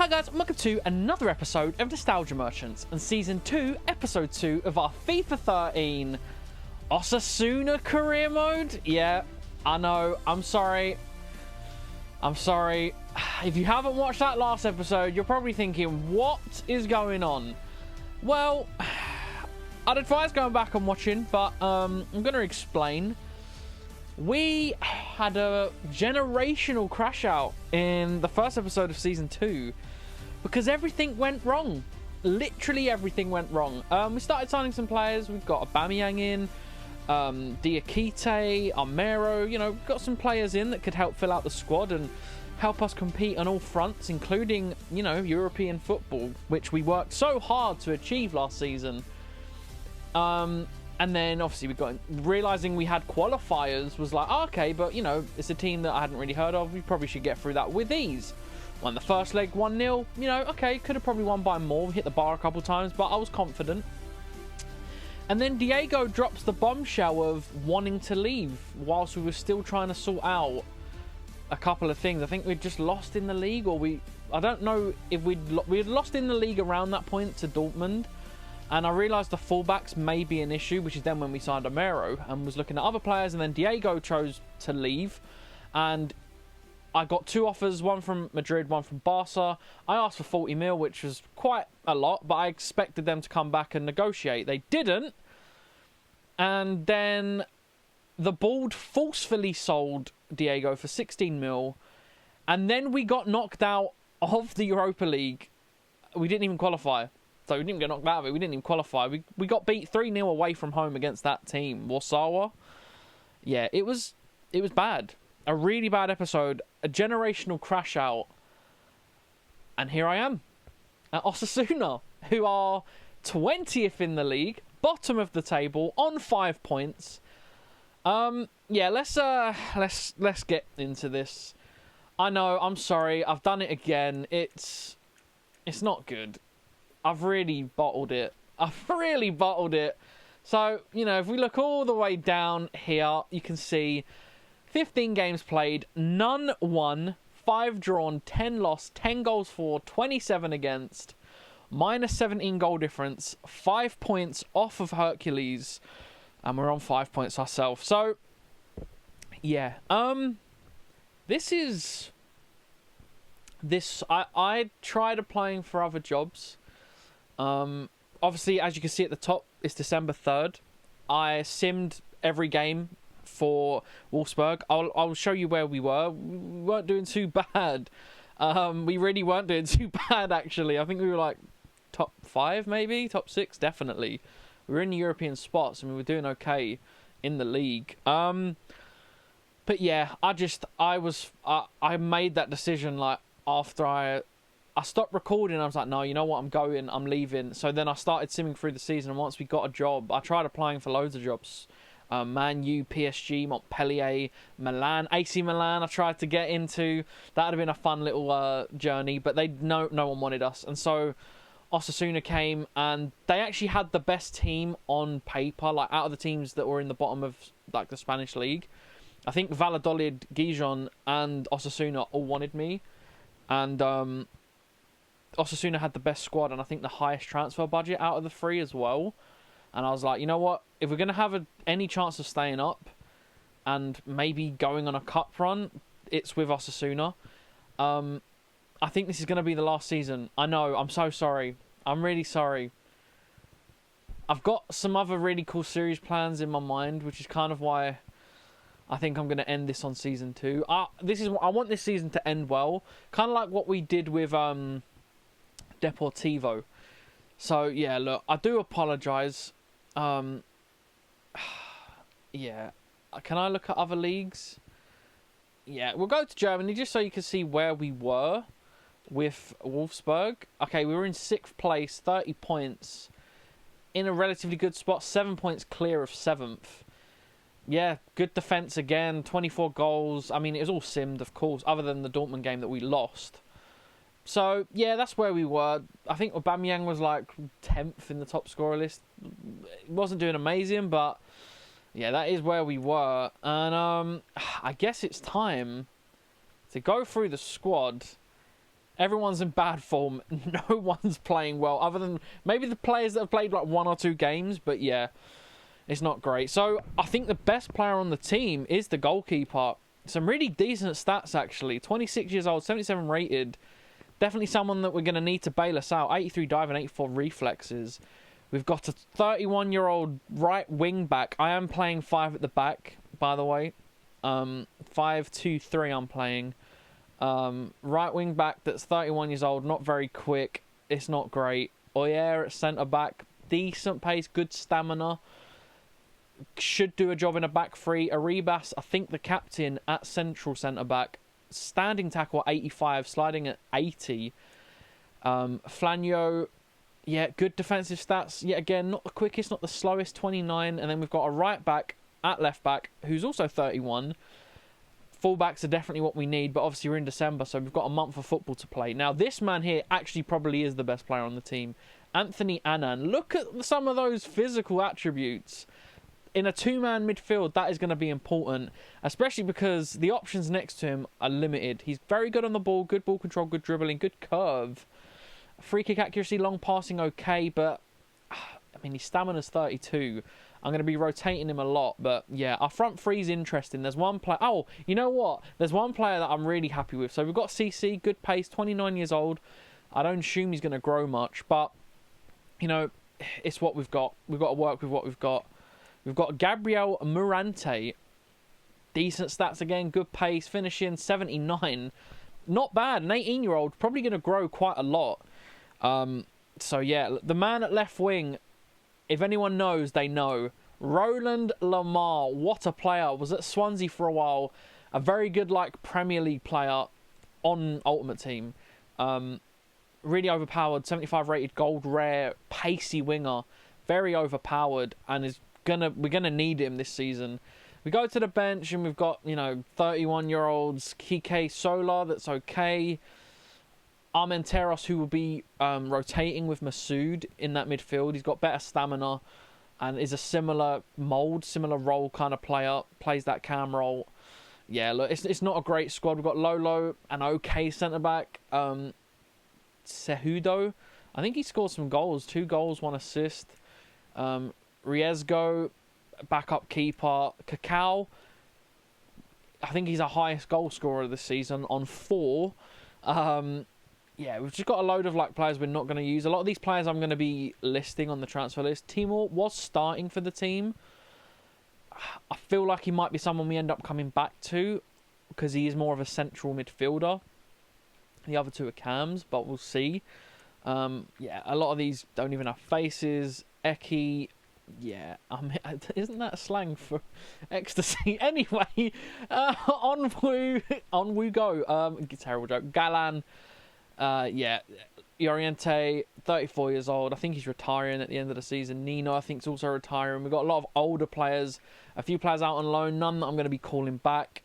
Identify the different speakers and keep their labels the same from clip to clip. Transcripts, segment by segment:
Speaker 1: Hi guys, and welcome to another episode of Nostalgia Merchants and Season 2, Episode 2 of our FIFA 13 Osasuna Career Mode. Yeah, I know, I'm sorry. If you haven't watched that last episode, you're probably thinking, what is going on? Well, I'd advise going back and watching, but I'm going to explain. We had a generational crash out in the first episode of Season 2 because everything went wrong. Literally everything went wrong. We started signing some players. We've got Aubameyang in, Diakite, Armero. You know, we've got some players in that could help fill out the squad and help us compete on all fronts, including, you know, European football, which we worked so hard to achieve last season. And then, obviously, we got realizing we had qualifiers was like, oh, okay, but, you know, it's a team that I hadn't really heard of. We probably should get through that with ease. Won the first leg 1-0. You know, okay, could have probably won by more. We hit the bar a couple times, but I was confident. And then Diego drops the bombshell of wanting to leave whilst we were still trying to sort out a couple of things. I think we'd just lost in the league, or I don't know if we'd lost in the league around that point to Dortmund. And I realised the fullbacks may be an issue, which is then when we signed Armero and was looking at other players. And then Diego chose to leave. And I got 2 offers, one from Madrid, one from Barca. I asked for 40 mil, which was quite a lot, but I expected them to come back and negotiate. They didn't. And then the board forcefully sold Diego for 16 mil. And then we got knocked out of the Europa League. We didn't even qualify. So we didn't get knocked out of it. We didn't even qualify. We got beat 3-0 away from home against that team, Warsaw. Yeah, it was bad. A really bad episode. A generational crash out. And here I am at Osasuna, who are 20th in the league, bottom of the table, on 5 points. Yeah, let's get into this. I know, I'm sorry. I've done it again. It's not good. I've really bottled it. So, you know, if we look all the way down here, you can see 15 games played, none won, 5 drawn, 10 lost, 10 goals for, 27 against, minus 17 goal difference, 5 points off of Hercules, and we're on 5 points ourselves. So, yeah, I tried applying for other jobs. Obviously, as you can see at the top, it's December 3rd. I simmed every game for Wolfsburg. I'll show you where we were. We weren't doing too bad. We really weren't doing too bad, actually. I think we were like top 5, maybe? Top 6, definitely. We were in the European spots and we were doing okay in the league. But yeah, I made that decision like after I stopped recording. I was like, no, you know what? I'm leaving. So then I started simming through the season. And once we got a job, I tried applying for loads of jobs. Man U, PSG, Montpellier, Milan, AC Milan. I tried to get into. That would have been a fun little journey. But no one wanted us. And so Osasuna came, and they actually had the best team on paper, like out of the teams that were in the bottom of like the Spanish league. I think Valladolid, Gijon, and Osasuna all wanted me. And Osasuna had the best squad and I think the highest transfer budget out of the 3 as well. And I was like, you know what? If we're going to have any chance of staying up and maybe going on a cup run, it's with Osasuna. I think this is going to be the last season. I know, I'm so sorry. I'm really sorry. I've got some other really cool series plans in my mind, which is kind of why I think I'm going to end this on Season 2. I want this season to end well. Kind of like what we did with Deportivo. So yeah, look, I do apologise. Yeah, can I look at other leagues? Yeah, we'll go to Germany just so you can see where we were with Wolfsburg. Okay, we were in 6th place, 30 points, in a relatively good spot, 7 points clear of 7th. Yeah, good defence again, 24 goals. I mean, it was all simmed, of course, other than the Dortmund game that we lost. So, yeah, that's where we were. I think Aubameyang was like 10th in the top scorer list. It wasn't doing amazing, but yeah, that is where we were. And I guess it's time to go through the squad Everyone's in bad form. No one's playing well, other than maybe the players that have played like 1 or 2 games. But yeah, it's not great. So I think the best player on the team is the goalkeeper. Some really decent stats, actually. 26 years old, 77 rated. Definitely someone that we're going to need to bail us out. 83 diving, 84 reflexes. We've got a 31-year-old right wing back. I am playing 5 at the back, by the way. 5-2-3 I'm playing. Right wing back that's 31 years old, not very quick. It's not great. Oyer at centre back, decent pace, good stamina. Should do a job in a back three. Arribas, I think the captain at central centre back. Standing tackle at 85, sliding at 80. Flanio, yeah, good defensive stats. Yet again, not the quickest, not the slowest, 29. And then we've got a right back at left back who's also 31. Fullbacks are definitely what we need, but obviously we're in December, so we've got a month of football to play. Now, this man here actually probably is the best player on the team. Anthony Annan. Look at some of those physical attributes. In a 2-man midfield, that is going to be important, especially because the options next to him are limited. He's very good on the ball, good ball control, good dribbling, good curve. Free kick accuracy, long passing, okay, but I mean, his stamina's 32. I'm going to be rotating him a lot, but yeah, our front three's interesting. There's one player. Oh, you know what? There's one player that I'm really happy with. So we've got CC, good pace, 29 years old. I don't assume he's going to grow much, but you know, it's what we've got. We've got to work with what we've got. We've got Gabriel Morante. Decent stats again, good pace, finishing 79. Not bad. An 18-year-old, probably going to grow quite a lot. So yeah, the man at left wing, if anyone knows, they know. Roland Lamar, what a player. Was at Swansea for a while. A very good like Premier League player on Ultimate Team. Really overpowered, 75 rated, gold rare, pacey winger. Very overpowered, and we're gonna need him this season. We go to the bench and we've got, you know, 31-year-olds, Kike Solar, that's okay. Armenteros, who will be rotating with Masood in that midfield. He's got better stamina and is a similar mould, similar role kind of player. Plays that cam role. Yeah, look, it's not a great squad. We've got Lolo, an okay centre-back. Cejudo, I think he scored some goals. 2 goals, 1 assist. Riesgo, backup keeper. Cacao, I think he's our highest goal scorer this season on 4. Yeah, we've just got a load of like players we're not going to use. A lot of these players I'm going to be listing on the transfer list. Timur was starting for the team. I feel like he might be someone we end up coming back to because he is more of a central midfielder. The other 2 are cams, but we'll see. Yeah, a lot of these don't even have faces. Eki, yeah, isn't that slang for ecstasy? Anyway, on we go. Terrible joke. Galan, yeah, Oriente, 34 years old. I think he's retiring at the end of the season. Nino, I think, is also retiring. We've got a lot of older players, a few players out on loan, none that I'm going to be calling back.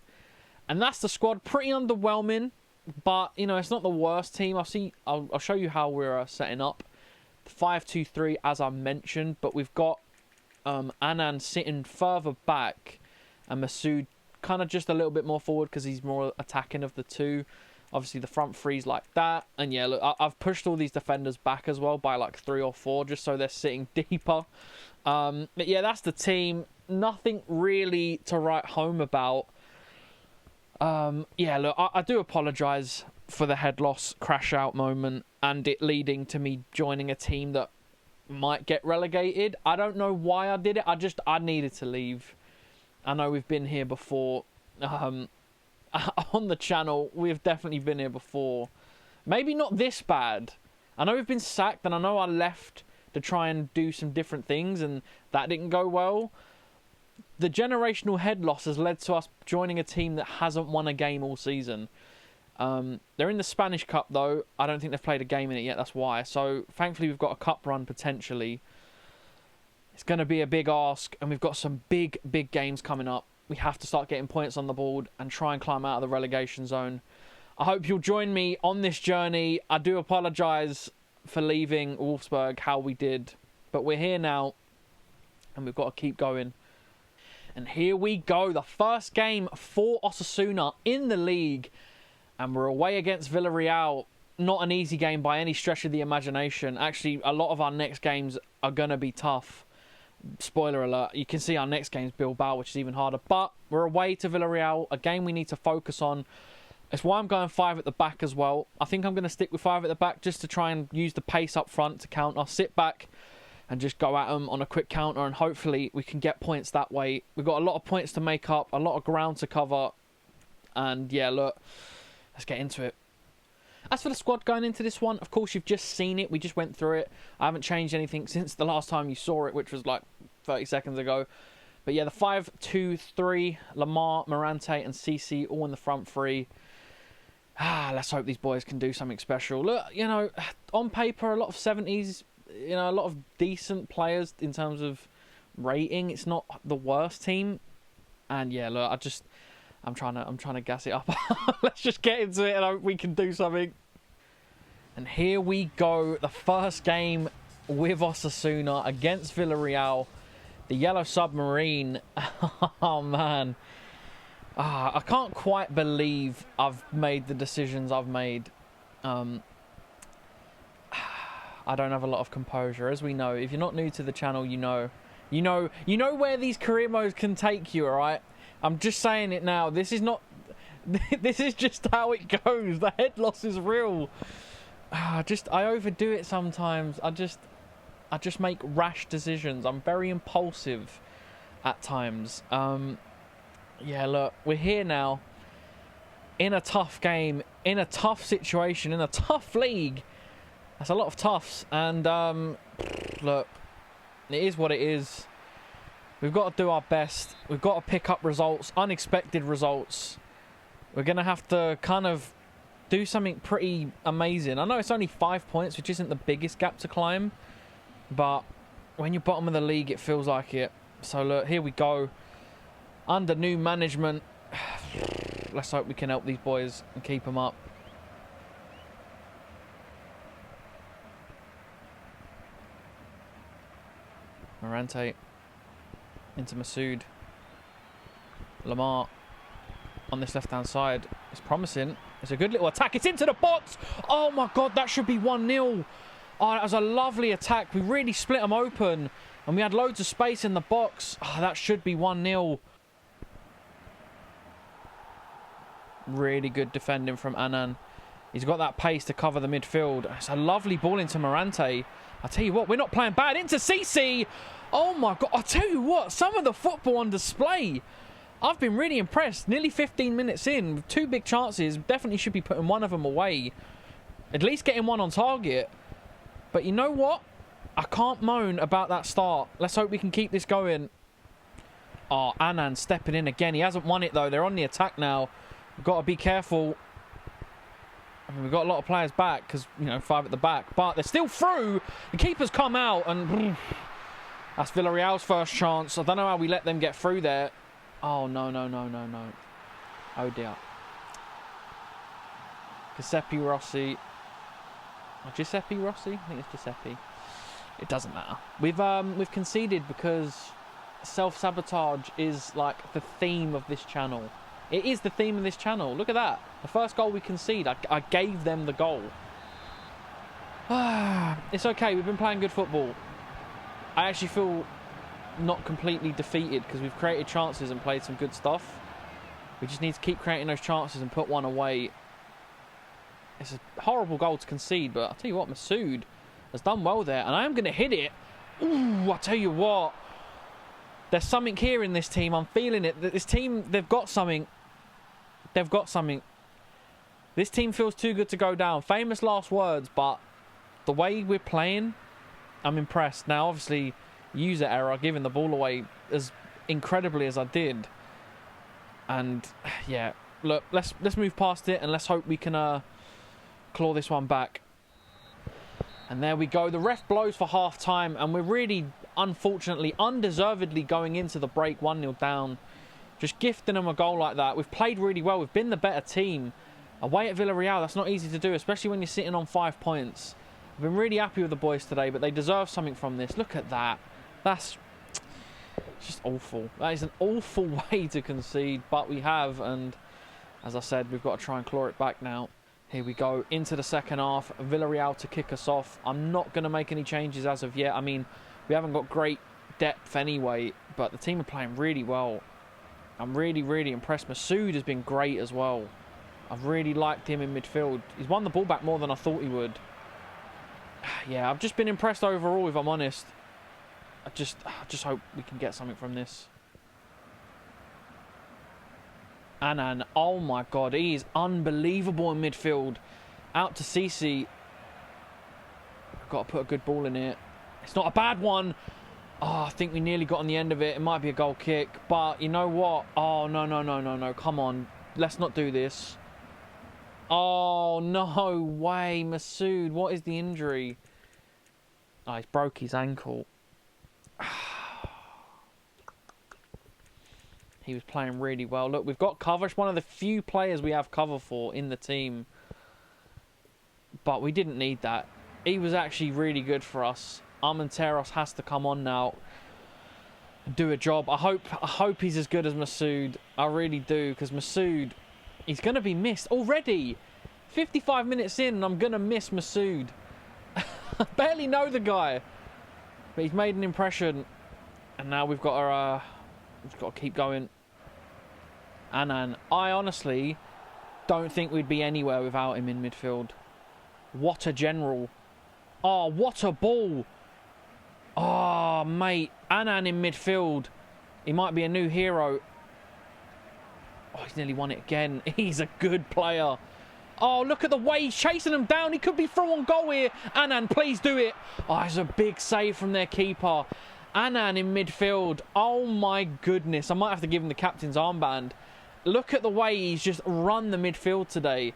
Speaker 1: And that's the squad. Pretty underwhelming, but you know, it's not the worst team. I'll show you how we're setting up. 5-2-3 as I mentioned, but we've got Annan sitting further back and Masood kind of just a little bit more forward because he's more attacking of the 2. Obviously the front three's like that, and yeah, look, I've pushed all these defenders back as well by like 3 or 4 just so they're sitting deeper. But yeah, that's the team. Nothing really to write home about. Yeah, look, I do apologise for the head loss crash out moment and it leading to me joining a team that might get relegated. I don't know why I did it. I needed to leave. I know we've been here before. On the channel, we've definitely been here before. Maybe not this bad. I know we've been sacked and I know I left to try and do some different things and that didn't go well. The generational head loss has led to us joining a team that hasn't won a game all season. They're in the Spanish Cup though. I don't think they've played a game in it yet, that's why. So thankfully we've got a cup run potentially. It's going to be a big ask and we've got some big games coming up. We have to start getting points on the board and try and climb out of the relegation zone. I hope you'll join me on this journey. I do apologise for leaving Wolfsburg how we did, but we're here now and we've got to keep going. And here we go, the first game for Osasuna in the league. And we're away against Villarreal. not an easy game by any stretch of the imagination. Actually, a lot of our next games are going to be tough. Spoiler alert, you can see our next game's Bilbao, which is even harder. But we're away to Villarreal, a game we need to focus on. That's why I'm going 5 at the back as well. I think I'm going to stick with 5 at the back just to try and use the pace up front to counter. Sit back and just go at them on a quick counter, and hopefully we can get points that way. We've got a lot of points to make up, a lot of ground to cover. And yeah, look, let's get into it. As for the squad going into this one, of course, you've just seen it. We just went through it. I haven't changed anything since the last time you saw it, which was like 30 seconds ago. But yeah, the 5-2-3, Lamar, Morante and Cece all in the front three. Let's hope these boys can do something special. Look, you know, on paper, a lot of 70s, you know, a lot of decent players in terms of rating. It's not the worst team. And yeah, look, I'm trying to gas it up. Let's just get into it and hope we can do something. And here we go. The first game with Osasuna against Villarreal. The Yellow Submarine. Oh, man. I can't quite believe I've made the decisions I've made. I don't have a lot of composure. As we know, if you're not new to the channel, you know where these career modes can take you, all right? I'm just saying it now. This is not... This is just how it goes. The head loss is real. I overdo it sometimes. I just make rash decisions. I'm very impulsive at times. Yeah, look, we're here now. In a tough game. In a tough situation. In a tough league. That's a lot of toughs. And, look, it is what it is. We've got to do our best. We've got to pick up results, unexpected results. We're going to have to kind of do something pretty amazing. I know it's only 5 points, which isn't the biggest gap to climb. But when you're bottom of the league, it feels like it. So, look, here we go. Under new management. Let's hope we can help these boys and keep them up. Morante. Into Masood. Lamar on this left-hand side. It's promising. It's a good little attack. It's into the box. Oh, my God. That should be 1-0. Oh, that was a lovely attack. We really split them open. And we had loads of space in the box. Oh, that should be 1-0. Really good defending from Annan. He's got that pace to cover the midfield. It's a lovely ball into Morante. I tell you what, we're not playing bad. Into Cece. Oh my God. I tell you what, some of the football on display. I've been really impressed. Nearly 15 minutes in, with 2 big chances. Definitely should be putting one of them away. At least getting one on target. But you know what? I can't moan about that start. Let's hope we can keep this going. Oh, Annan stepping in again. He hasn't won it though. They're on the attack now. We've got to be careful. I mean, we've got a lot of players back because, you know, 5 at the back. But they're still through. The keeper's come out and... That's Villarreal's first chance. I don't know how we let them get through there. Oh, no. Oh, dear. Giuseppe Rossi. Oh, Giuseppe Rossi? I think it's Giuseppe. It doesn't matter. We've conceded because self-sabotage is like the theme of this channel. It is the theme of this channel. Look at that. The first goal we concede, I gave them the goal. It's okay. We've been playing good football. I actually feel not completely defeated because we've created chances and played some good stuff. We just need to keep creating those chances and put one away. It's a horrible goal to concede, but I'll tell you what, Masood has done well there. And I am going to hit it. Ooh, I'll tell you what. There's something here in this team. I'm feeling it. This team, they've got something. They've got something. This team feels too good to go down. Famous last words, but the way we're playing, I'm impressed. Now, obviously, user error, giving the ball away as incredibly as I did. And, yeah, look, let's move past it and let's hope we can claw this one back. And there we go. The ref blows for half-time, and we're really, unfortunately, undeservedly going into the break 1-0 down. Just gifting them a goal like that. We've played really well. We've been the better team. Away at Villarreal, that's not easy to do, especially when you're sitting on 5 points. I've been really happy with the boys today, but they deserve something from this. Look at that. That's just awful. That is an awful way to concede, but we have, and as I said, we've got to try and claw it back now. Here we go into the second half. Villarreal to kick us off. I'm not going to make any changes as of yet. I mean, we haven't got great depth anyway, but the team are playing really well. I'm really, really impressed. Masoud has been great as well. I've really liked him in midfield. He's won the ball back more than I thought he would. Yeah, I've just been impressed overall, if I'm honest. I just hope we can get something from this. Anan, oh my god, he is unbelievable in midfield. Out to Cece. I've got to put a good ball in it. It's not a bad one. Oh, I think we nearly got on the end of it. It might be a goal kick, but you know what? Oh, no. Come on. Let's not do this. Oh, no way. Masoud, what is the injury? Oh, he's broke his ankle. He was playing really well. Look, we've got cover. It's one of the few players we have cover for in the team. But we didn't need that. He was actually really good for us. Armenteros has to come on now and do a job. I hope he's as good as Masoud. I really do, because Masoud, he's going to be missed already. 55 minutes in and I'm going to miss Masoud. I barely know the guy. But he's made an impression. And now we've got to keep going. Anan, I honestly don't think we'd be anywhere without him in midfield. What a general. Oh, what a ball. Oh, mate. Anan in midfield. He might be a new hero. Oh, he's nearly won it again. He's a good player. Oh, look at the way he's chasing him down. He could be through on goal here. Anan, please do it. Oh, it's a big save from their keeper. Anan in midfield. Oh, my goodness. I might have to give him the captain's armband. Look at the way he's just run the midfield today.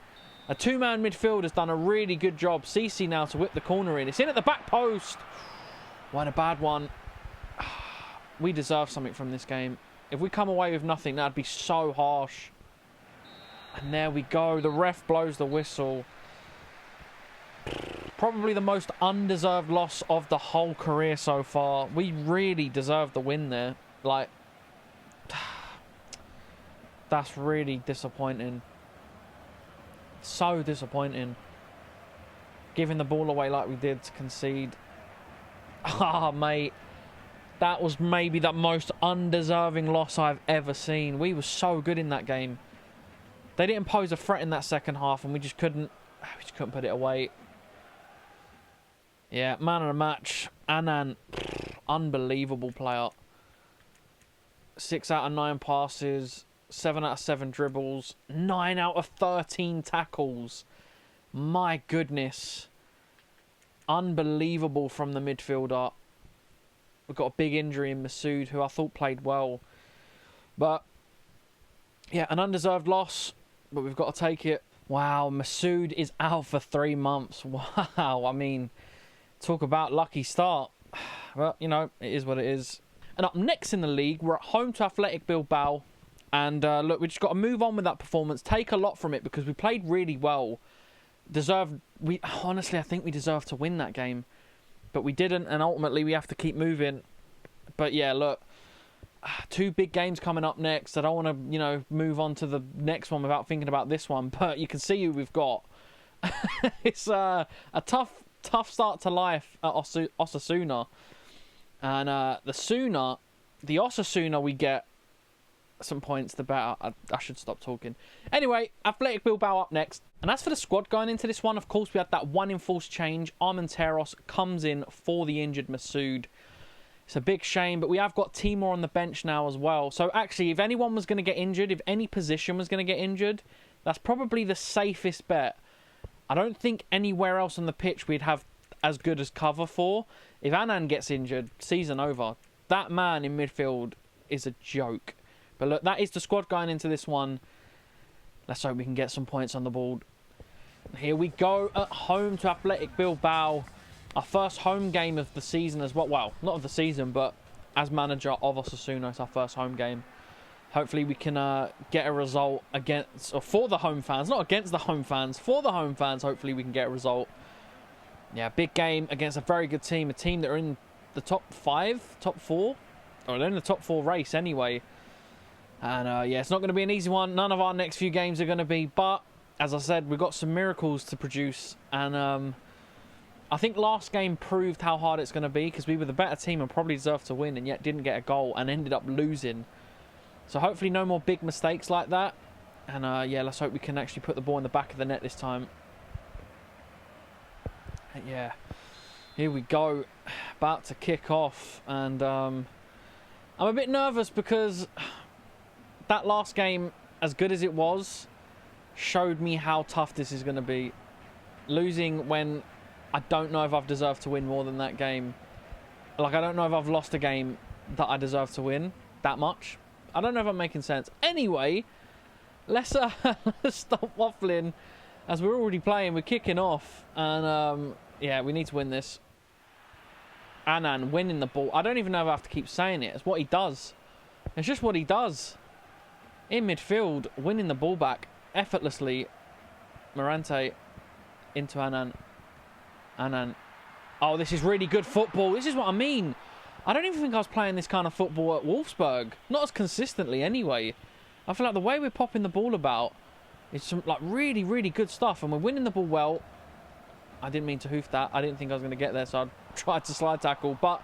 Speaker 1: A two-man midfield has done a really good job. Cece now to whip the corner in. It's in at the back post. What a bad one. We deserve something from this game. If we come away with nothing, that'd be so harsh. And there we go. The ref blows the whistle. Probably the most undeserved loss of the whole career so far. We really deserved the win there. Like, that's really disappointing. So disappointing. Giving the ball away like we did to concede. Ah, mate. That was maybe the most undeserving loss I've ever seen. We were so good in that game. They didn't pose a threat in that second half and we just couldn't put it away. Yeah, man of the match. Anan, unbelievable player. 6 out of 9 passes, 7 out of 7 dribbles, 9 out of 13 tackles. My goodness. Unbelievable from the midfielder. We've got a big injury in Masoud, who I thought played well. But, yeah, an undeserved loss, but we've got to take it. Wow, Masoud is out for 3 months. Wow, I mean, talk about lucky start. Well, you know, it is what it is. And up next in the league, we're at home to Athletic Bilbao. And look, we just got to move on with that performance. Take a lot from it because we played really well. Honestly, I think we deserved to win that game. But we didn't, and ultimately we have to keep moving. But yeah, look, 2 big games coming up next. I don't want to, you know, move on to the next one without thinking about this one. But you can see who we've got. It's a tough start to life at Osasuna. And the Osasuna we get some points, the better. I should stop talking. Anyway, Athletic Bilbao up next. And as for the squad going into this one, of course, we had that one enforced change. Armenteros comes in for the injured Masoud. It's a big shame, but we have got Timor on the bench now as well. So actually, if anyone was going to get injured, if any position was going to get injured, that's probably the safest bet. I don't think anywhere else on the pitch we'd have as good as cover for. If Anan gets injured, season over. That man in midfield is a joke. But look, that is the squad going into this one. Let's hope we can get some points on the board. Here we go at home to Athletic Bilbao. Our first home game of the season as well. Well, not of the season, but as manager of Osasuna, it's our first home game. Hopefully we can get a result against, or for the home fans, not against the home fans, for the home fans, hopefully we can get a result. Yeah, big game against a very good team, a team that are in the top 5, top 4, or they're in the top 4 race anyway. And yeah, it's not going to be an easy one. None of our next few games are going to be, but as I said, we've got some miracles to produce. And I think last game proved how hard it's going to be, because we were the better team and probably deserved to win and yet didn't get a goal and ended up losing. So hopefully no more big mistakes like that. And yeah, let's hope we can actually put the ball in the back of the net this time. Yeah, here we go, about to kick off. And I'm a bit nervous because that last game, as good as it was, showed me how tough this is going to be. Losing when I don't know if I've deserved to win more than that game. Like, I don't know if I've lost a game that I deserve to win that much. I don't know if I'm making sense. Anyway, let's stop waffling, as we're already playing. We're kicking off, and yeah, we need to win this. Annan winning the ball. I don't even know if I have to keep saying it. It's what he does. It's just what he does. In midfield, winning the ball back effortlessly. Morante into Annan. Annan. Oh, this is really good football. This is what I mean. I don't even think I was playing this kind of football at Wolfsburg. Not as consistently anyway. I feel like the way we're popping the ball about is some like really, really good stuff. And we're winning the ball well. I didn't mean to hoof that. I didn't think I was going to get there, so I tried to slide tackle. But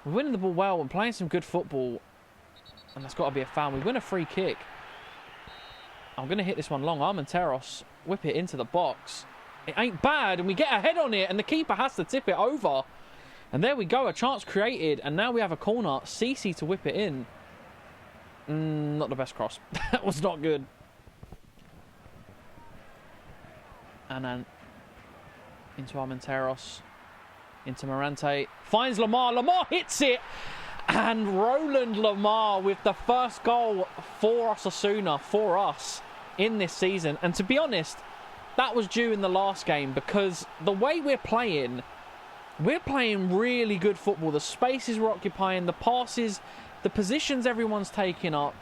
Speaker 1: we're winning the ball well and playing some good football. And that's got to be a foul. We win a free kick. I'm going to hit this one long. Armenteros, whip it into the box. It ain't bad, and we get a head on it, and the keeper has to tip it over. And there we go, a chance created, and now we have a corner. Cece to whip it in. Not the best cross. That was not good. And then into Armenteros. Into Morante. Finds Lamar. Lamar hits it! And Roland Lamar with the first goal for Osasuna, for us, in this season. And to be honest, that was due in the last game, because the way we're playing really good football. The spaces we're occupying, the passes, the positions everyone's taking up,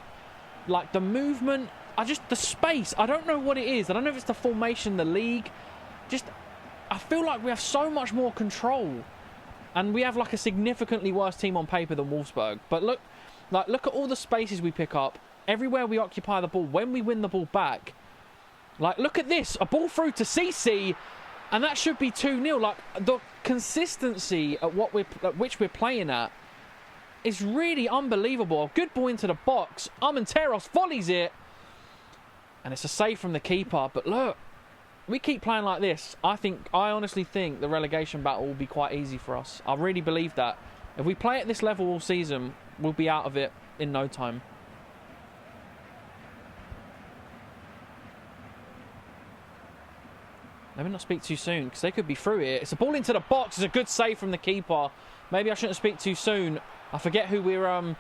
Speaker 1: like the movement, the space. I don't know what it is. I don't know if it's the formation, the league. I feel like we have so much more control. And we have like a significantly worse team on paper than Wolfsburg. But look at all the spaces we pick up. Everywhere we occupy the ball, when we win the ball back. Like, look at this. A ball through to CC, and that should be 2-0. Like, the consistency at which we're playing at is really unbelievable. A good ball into the box. Armenteros volleys it. And it's a save from the keeper. But look, we keep playing like this. I honestly think the relegation battle will be quite easy for us. I really believe that. If we play at this level all season, we'll be out of it in no time. Let me not speak too soon, because they could be through it. It's a ball into the box. It's a good save from the keeper. Maybe I shouldn't speak too soon. I forget who we're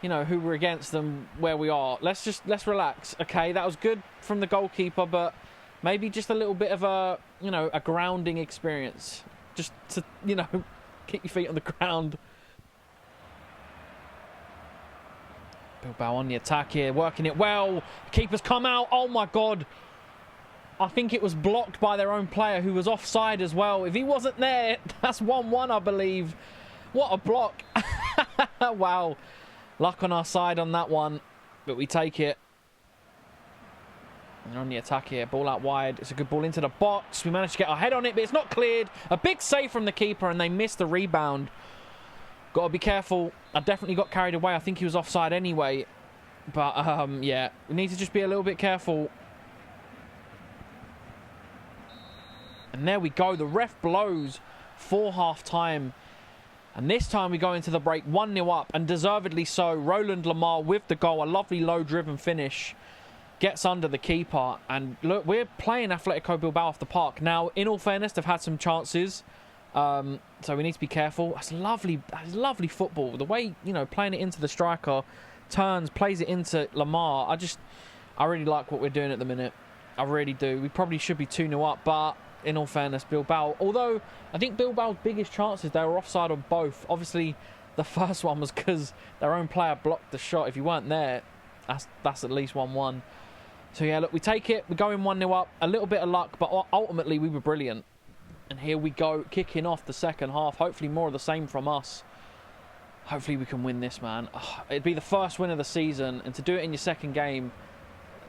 Speaker 1: who we're against and where we are. Let's relax. Okay, that was good from the goalkeeper, but maybe just a little bit of a grounding experience, just to keep your feet on the ground. Bilbao on the attack here, working it well. Keeper's come out. Oh my God. I think it was blocked by their own player, who was offside as well. If he wasn't there, that's 1-1, I believe. What a block. Wow. Luck on our side on that one, but we take it. And on the attack here, ball out wide. It's a good ball into the box. We managed to get our head on it, but it's not cleared. A big save from the keeper, and they missed the rebound. Got to be careful. I definitely got carried away. I think he was offside anyway. But, yeah, we need to just be a little bit careful. And there we go. The ref blows for half-time. And this time we go into the break 1-0 up, and deservedly so. Roland Lamar with the goal. A lovely low-driven finish. Gets under the keeper. And look, we're playing Atletico Bilbao off the park. Now, in all fairness, they've had some chances. So we need to be careful. That's lovely football. The way, playing it into the striker, turns, plays it into Lamar. I really like what we're doing at the minute. I really do. We probably should be 2-0 up, but in all fairness, Bilbao, although I think Bilbao's biggest chances, they were offside on both. Obviously, the first one was because their own player blocked the shot. If you weren't there, that's at least 1-1. So yeah, look, we take it. We're going 1-0 up. A little bit of luck, but ultimately we were brilliant. And here we go, kicking off the second half. Hopefully more of the same from us. Hopefully we can win this, man. It'd be the first win of the season, and to do it in your second game,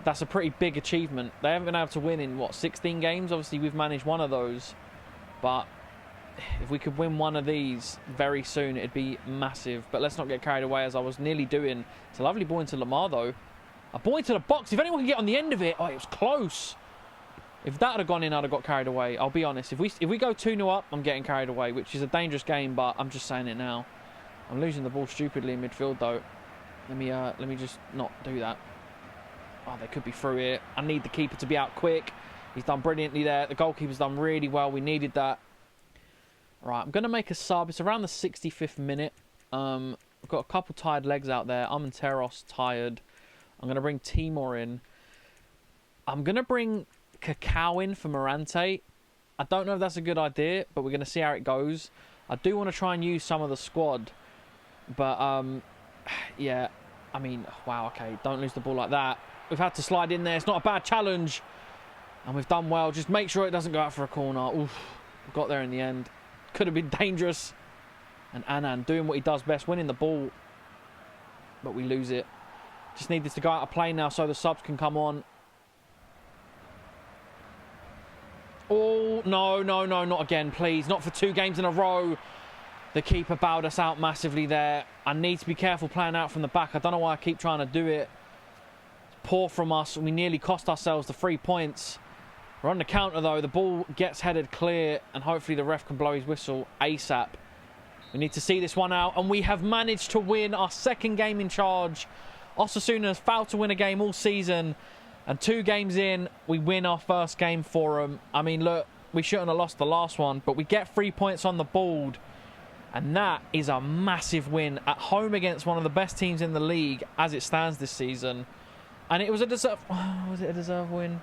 Speaker 1: that's a pretty big achievement. They haven't been able to win in, what, 16 games? Obviously, we've managed one of those. But if we could win one of these very soon, it'd be massive. But let's not get carried away, as I was nearly doing. It's a lovely ball into Lamar, though. A ball into the box. If anyone can get on the end of it. Oh, it was close. If that had gone in, I'd have got carried away. I'll be honest. If we go 2-0 up, I'm getting carried away, which is a dangerous game, but I'm just saying it now. I'm losing the ball stupidly in midfield, though. Let me just not do that. Oh, they could be through here. I need the keeper to be out quick. He's done brilliantly there. The goalkeeper's done really well. We needed that. Right, I'm going to make a sub. It's around the 65th minute. I've got a couple tired legs out there. Armenteros tired. I'm going to bring Timor in. I'm going to bring Cacao in for Morante. I don't know if that's a good idea, but we're going to see how it goes. I do want to try and use some of the squad. But, yeah. I mean, wow, okay. Don't lose the ball like that. We've had to slide in there. It's not a bad challenge. And we've done well. Just make sure it doesn't go out for a corner. Oof. We got there in the end. Could have been dangerous. And Annan doing what he does best, winning the ball. But we lose it. Just need this to go out of play now so the subs can come on. Oh, no, no, no, not again, please. Not for 2 games in a row. The keeper bowed us out massively there. I need to be careful playing out from the back. I don't know why I keep trying to do it. It's poor from us. We nearly cost ourselves the 3 points. We're on the counter, though. The ball gets headed clear, and hopefully the ref can blow his whistle ASAP. We need to see this one out, and we have managed to win our 2nd game in charge. Osasuna has failed to win a game all season, and 2 games in, we win our 1st game for them. I mean, look, we shouldn't have lost the last one, but we get 3 points on the board, and that is a massive win at home against one of the best teams in the league as it stands this season. And it was a deserved... was it a deserved win?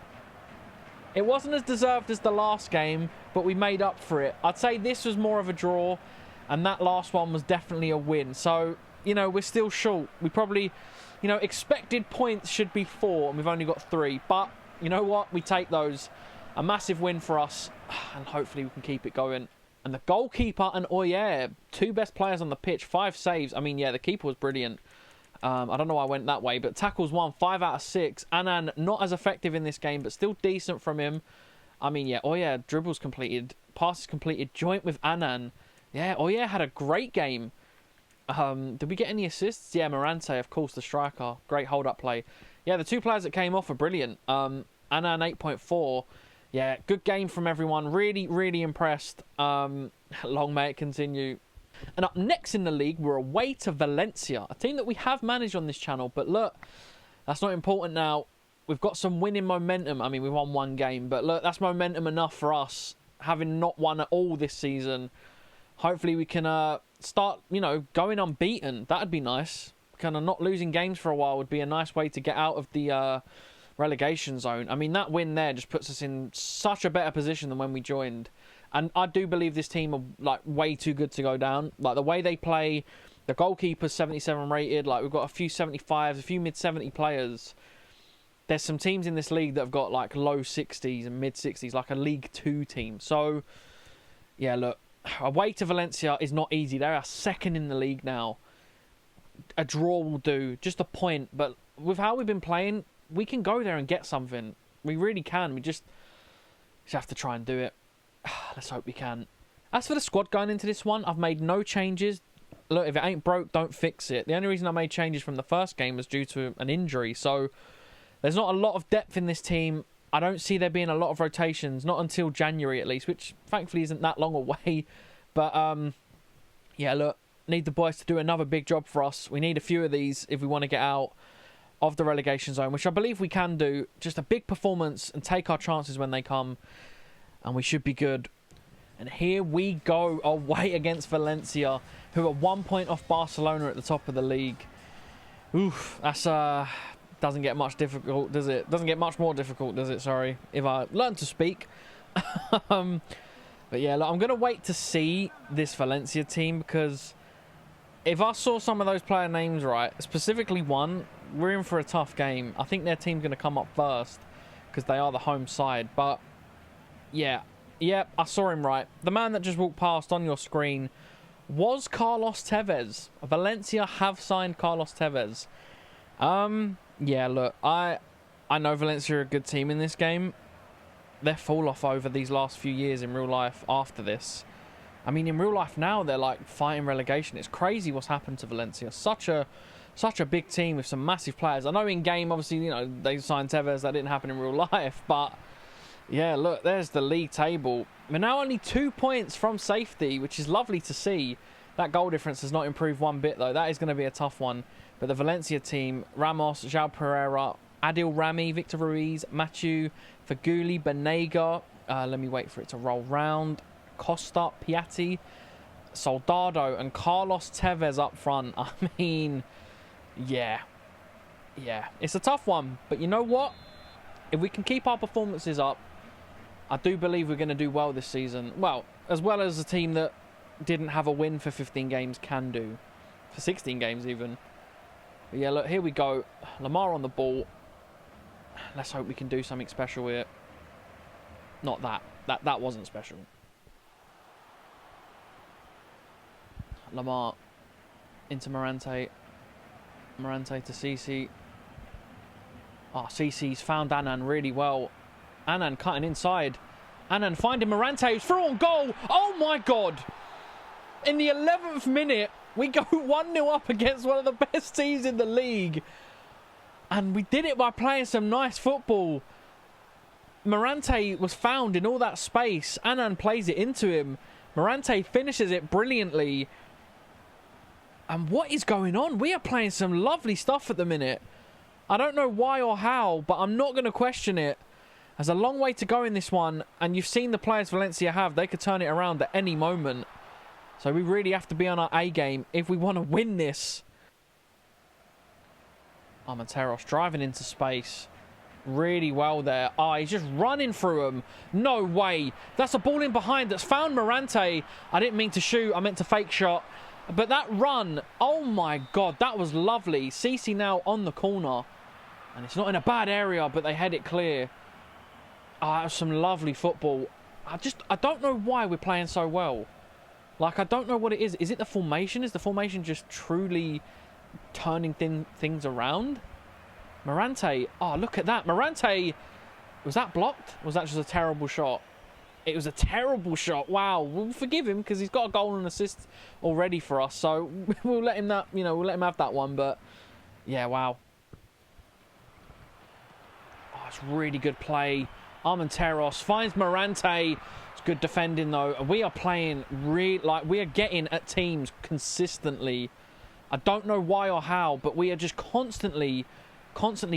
Speaker 1: It wasn't as deserved as the last game, but we made up for it. I'd say this was more of a draw, and that last one was definitely a win. So, you know, we're still short. We probably, you know, expected points should be 4, and we've only got 3. But, you know what? We take those. A massive win for us, and hopefully we can keep it going. And the goalkeeper and Oyer, 2 best players on the pitch, 5 saves. I mean, yeah, the keeper was brilliant. I don't know why I went that way, but tackles 1, 5 out of 6. Annan, not as effective in this game, but still decent from him. I mean, yeah, Oyer, dribbles completed, passes completed, joint with Annan. Yeah, Oyer had a great game. Did we get any assists? Yeah, Morante, of course, the striker. Great hold-up play. Yeah, the 2 players that came off are brilliant. Annan, 8.4. Yeah, good game from everyone. Really, really impressed. Long may it continue. And up next in the league, we're away to Valencia, a team that we have managed on this channel. But look, that's not important now. We've got some winning momentum. I mean, we won 1 game, but look, that's momentum enough for us, having not won at all this season. Hopefully we can start, you know, going unbeaten. That'd be nice. Kind of not losing games for a while would be a nice way to get out of the relegation zone. I mean, that win there just puts us in such a better position than when we joined. And I do believe this team are, like, way too good to go down. Like, the way they play, the goalkeeper's 77 rated. Like, we've got a few 75s, a few mid-70 players. There's some teams in this league that have got, like, low 60s and mid-60s, like a League 2 team. So, yeah, look, away to Valencia is not easy. They're our 2nd in the league now. A draw will do, just a point. But with how we've been playing, we can go there and get something. We really can. We just have to try and do it. Let's hope we can. As for the squad going into this one, I've made no changes. Look, if it ain't broke, don't fix it. The only reason I made changes from the first game was due to an injury. So there's not a lot of depth in this team. I don't see there being a lot of rotations, not until January at least, which thankfully isn't that long away. But yeah, look, need the boys to do another big job for us. We need a few of these if we want to get out of the relegation zone, which I believe we can do. Just a big performance and take our chances when they come. And we should be good. And here we go away against Valencia, who are 1 point off Barcelona at the top of the league. Oof, that's doesn't get much difficult, does it? Doesn't get much more difficult, does it? Sorry, if I learn to speak. But yeah, look, I'm going to wait to see this Valencia team, because if I saw some of those player names right, specifically one, we're in for a tough game. I think their team's going to come up first because they are the home side. But yeah, I saw him right. The man that just walked past on your screen was Carlos Tevez. Valencia have signed Carlos Tevez. Yeah, look, I know Valencia are a good team in this game. Their fall off over these last few years in real life after this. I mean, in real life now, they're like fighting relegation. It's crazy what's happened to Valencia. Such a big team with some massive players. I know in game, obviously, you know, they signed Tevez. That didn't happen in real life. But, yeah, look, there's the league table. We're now only 2 points from safety, which is lovely to see. That goal difference has not improved one bit, though. That is going to be a tough one. But the Valencia team, Ramos, João Pereira, Adil Rami, Victor Ruiz, Mathieu, Faguli, Banega. Let me wait for it to roll round. Costa, Piatti, Soldado, and Carlos Tevez up front. I mean, yeah. It's a tough one. But you know what? If we can keep our performances up, I do believe we're going to do well this season. Well, as well as a team that didn't have a win for 15 games can do. For 16 games even. But yeah, look, here we go. Lamar on the ball. Let's hope we can do something special here. Not that. That wasn't special. Lamar into Morante. Morante to Cici. Oh, Cici's found Annan really well. Annan cutting inside. Annan finding Morante, who's through on goal. Oh my God. In the 11th minute, we go 1-0 up against one of the best teams in the league. And we did it by playing some nice football. Morante was found in all that space. Annan plays it into him. Morante finishes it brilliantly. And what is going on? We are playing some lovely stuff at the minute. I don't know why or how, but I'm not going to question it. There's a long way to go in this one. And you've seen the players Valencia have. They could turn it around at any moment. So we really have to be on our A game if we want to win this. Armenteros driving into space. Really well there. Oh, he's just running through them. No way. That's a ball in behind that's found Morante. I didn't mean to shoot. I meant to fake shot. But that run, oh my God, that was lovely. Cici now on the corner. And it's not in a bad area, but they head it clear. Ah, that was some lovely football. I don't know why we're playing so well. Like, I don't know what it is. Is it the formation? Is the formation just truly turning things around? Morante. Oh, look at that. Morante. Was that blocked? Or was that just a terrible shot? It was a terrible shot. Wow. We'll forgive him because he's got a goal and assist already for us. So we'll let him we'll let him have that one. But yeah, wow. Oh, it's really good play. Armenteros finds Morante. It's good defending though. We are playing we are getting at teams consistently. I don't know why or how, but we are just constantly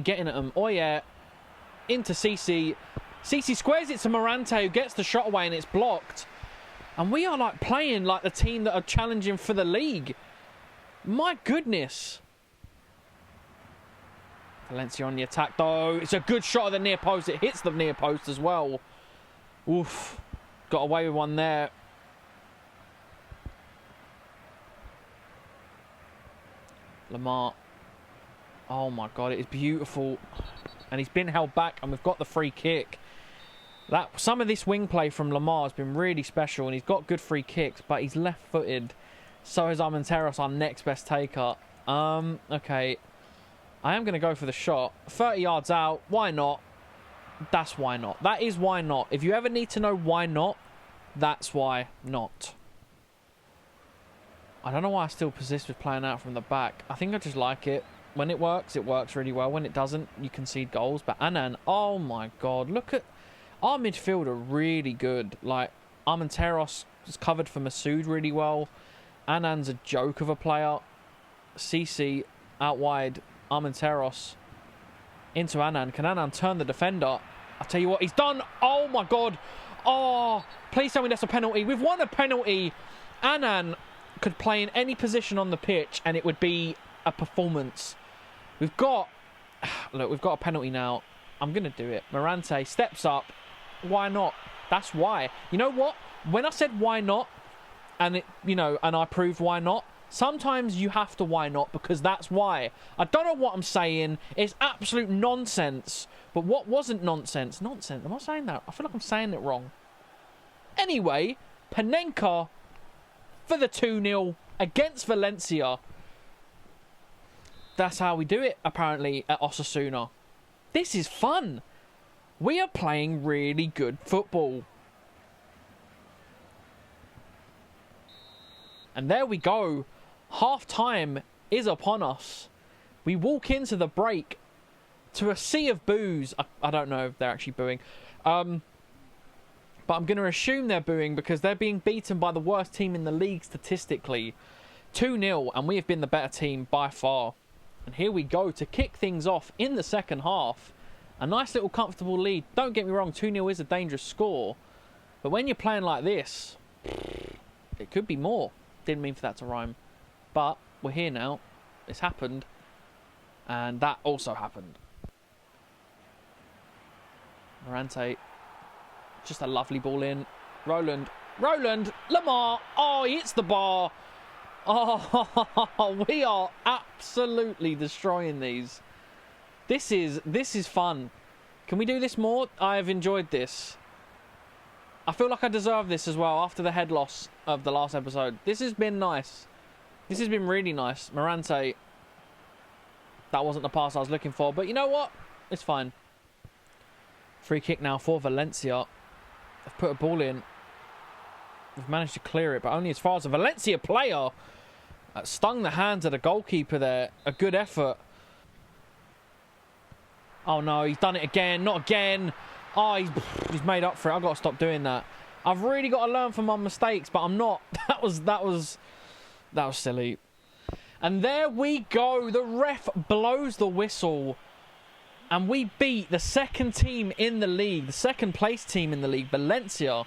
Speaker 1: getting at them. Oh yeah, into Cici. Cici squares it to Morante, who gets the shot away and it's blocked. And we are like playing like the team that are challenging for the league. My goodness. Valencia on the attack though. It's a good shot at the near post. It hits the near post as well. Oof. Got away with one there. Lamar. Oh my God, it is beautiful. And he's been held back and we've got the free kick. Some of this wing play from Lamar has been really special and he's got good free kicks, but he's left-footed. So is Armenteros, our next best taker. Okay. I am going to go for the shot. 30 yards out. Why not? That's why not. That is why not. If you ever need to know why not, that's why not. I don't know why I still persist with playing out from the back. I think I just like it. When it works really well. When it doesn't, you concede goals. But Annan, oh my God. Look at our midfield are really good. Like, Armenteros is covered for Masoud really well. Annan's a joke of a player. Cici out wide. Armenteros into Annan. Can Annan turn the defender? I'll tell you what, he's done. Oh my God. Oh, please tell me that's a penalty. We've won a penalty. Annan could play in any position on the pitch and it would be a performance. We've got a penalty now. I'm going to do it. Morante steps up. Why not? That's why. You know what? When I said why not, and I proved why not, sometimes you have to why not because that's why. I don't know what I'm saying. It's absolute nonsense. But what wasn't nonsense? Nonsense. Am I saying that? I feel like I'm saying it wrong. Anyway, Panenka for the 2-0 against Valencia. That's how we do it, apparently, at Osasuna. This is fun. We are playing really good football. And there we go. Half-time is upon us. We walk into the break to a sea of boos. I don't know if they're actually booing. But I'm going to assume they're booing because they're being beaten by the worst team in the league statistically. 2-0, and we have been the better team by far. And here we go to kick things off in the second half. A nice little comfortable lead. Don't get me wrong, 2-0 is a dangerous score. But when you're playing like this, it could be more. Didn't mean for that to rhyme. But we're here now. It's happened. And that also happened. Morante. Just a lovely ball in. Roland. Lamar. Oh, he hits the bar. Oh, we are absolutely destroying these. This is fun. Can we do this more? I have enjoyed this. I feel like I deserve this as well after the head loss of the last episode. This has been nice. This has been really nice. Morante. That wasn't the pass I was looking for, but you know what? It's fine. Free kick now for Valencia. They've put a ball in. We've managed to clear it, but only as far as a Valencia player. Stung the hands of the goalkeeper there. A good effort. Oh no, he's done it again. Not again. Oh, he's made up for it. I've got to stop doing that. I've really got to learn from my mistakes, but I'm not. That was silly. And there we go. The ref blows the whistle. And we beat the second team in the league. The second place team in the league. Valencia.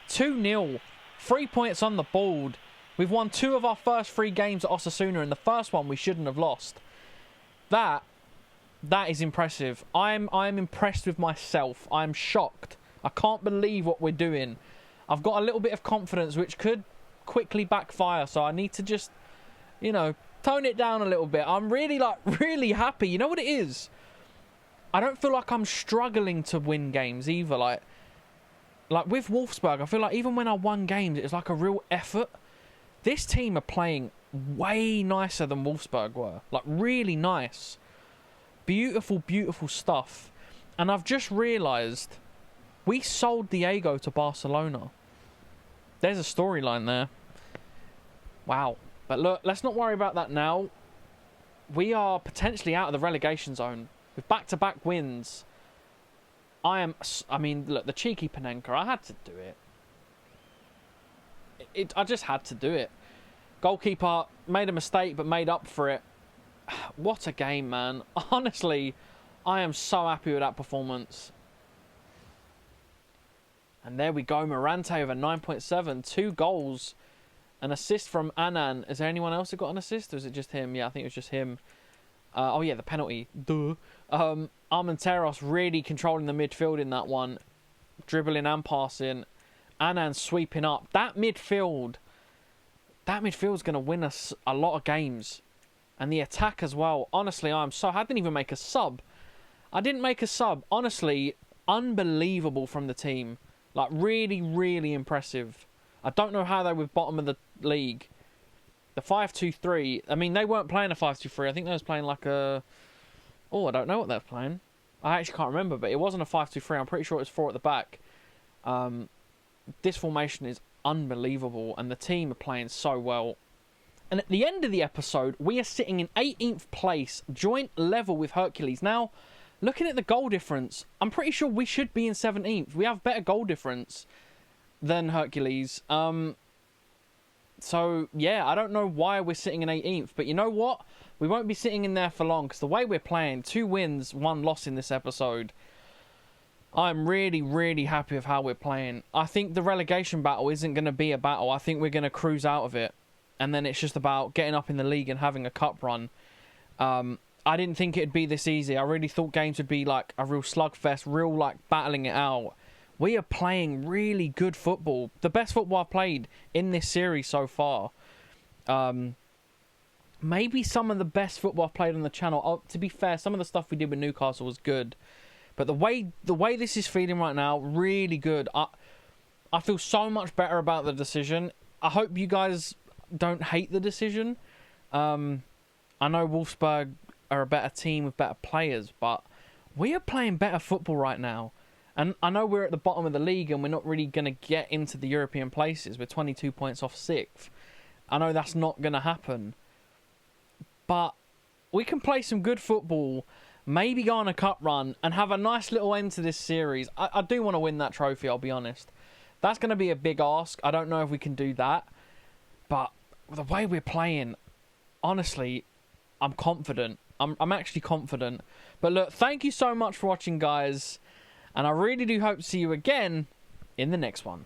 Speaker 1: 2-0. 3 points on the board. We've won 2 of our first 3 games at Osasuna. And the first one we shouldn't have lost. That is impressive. I'm impressed with myself. I'm shocked. I can't believe what we're doing. I've got a little bit of confidence which could quickly backfire. So I need to just, you know, tone it down a little bit. I'm really happy. You know what it is? I don't feel like I'm struggling to win games either. Like with Wolfsburg, I feel like even when I won games, it was like a real effort. This team are playing way nicer than Wolfsburg were. Like, really nice. Beautiful, beautiful stuff. And I've just realised we sold Diego to Barcelona. There's a storyline there. Wow. But look, let's not worry about that now. We are potentially out of the relegation zone. With back-to-back wins. I mean, look, the cheeky Panenka, I had to do it. I just had to do it. Goalkeeper made a mistake, but made up for it. What a game, man. Honestly, I am so happy with that performance. And there we go. Morante with a 9.7. 2 goals. An assist from Annan. Is there anyone else that got an assist? Or is it just him? Yeah, I think it was just him. Oh, yeah, the penalty. Duh. Armenteros really controlling the midfield in that one. Dribbling and passing. Annan sweeping up. That midfield's going to win us a lot of games. And the attack as well. Honestly, I didn't even make a sub. I didn't make a sub. Honestly, unbelievable from the team. Like, really, really impressive. I don't know how they were bottom of the league. The 5-2-3. I mean, they weren't playing a 5-2-3. I think they was playing like a... Oh, I don't know what they're playing. I actually can't remember, but it wasn't a 5-2-3. I'm pretty sure it was 4 at the back. This formation is unbelievable, and the team are playing so well. And at the end of the episode, we are sitting in 18th place, joint level with Hercules. Now, looking at the goal difference, I'm pretty sure we should be in 17th. We have better goal difference than Hercules. So, yeah, I don't know why we're sitting in 18th. But you know what? We won't be sitting in there for long. Because the way we're playing, 2 wins, 1 loss in this episode. I'm really, really happy with how we're playing. I think the relegation battle isn't going to be a battle. I think we're going to cruise out of it. And then it's just about getting up in the league and having a cup run. I didn't think it'd be this easy. I really thought games would be like a real slugfest, real like battling it out. We are playing really good football. The best football I've played in this series so far. Maybe some of the best football I've played on the channel. Oh, to be fair, some of the stuff we did with Newcastle was good. But the way this is feeling right now, really good. I feel so much better about the decision. I hope you guys don't hate the decision. I know Wolfsburg are a better team with better players, but we are playing better football right now. And I know we're at the bottom of the league and we're not really going to get into the European places. We're 22 points off 6th. I know that's not going to happen. But we can play some good football, maybe go on a cup run, and have a nice little end to this series. I do want to win that trophy, I'll be honest. That's going to be a big ask. I don't know if we can do that. But the way we're playing, honestly, I'm confident. I'm actually confident. But look, thank you so much for watching, guys. And I really do hope to see you again in the next one.